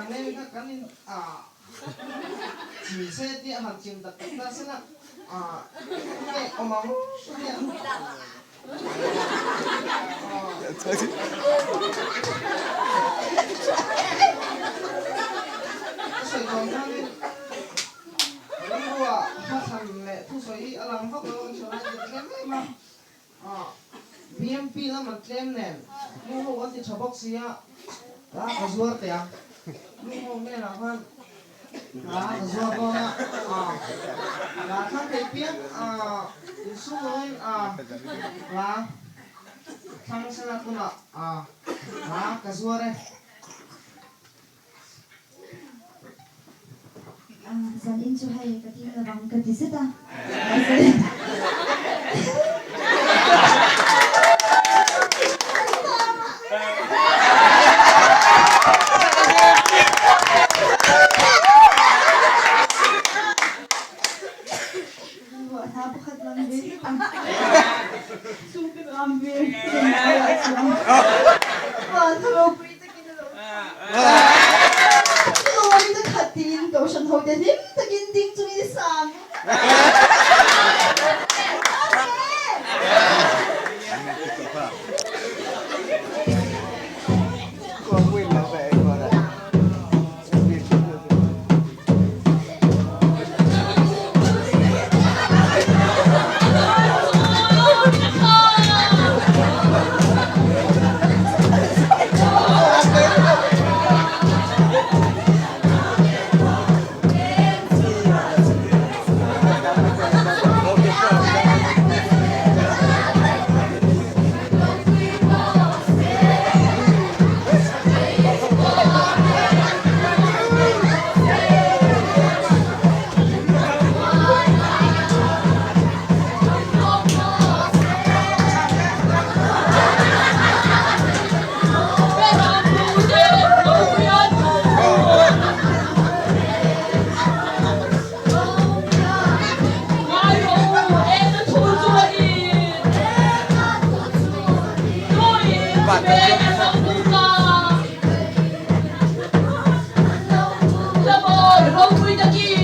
nên các kanin chỉ sẽ đi hàng chim đặc biệt ta sẽ là cái omang cái sợi còn kanin lúc qua phát thành lệ thu sợi alang phát rồi cho nên cái mà BMP là mình claim nè mua hồ thì cho box xia là có zuar tiang mua hồ này là hơn là có zuar con là thằng cái piang số rồi là thằng sẽ là con là có zuar đấy San in chu hay ka tin na bang ka tisita. Napakad lang din. Super ambil. Hello, pretty kinalo. Lord, naghatiin daw siyang hodelim. Taginding tumisang. Come on, roll with the key.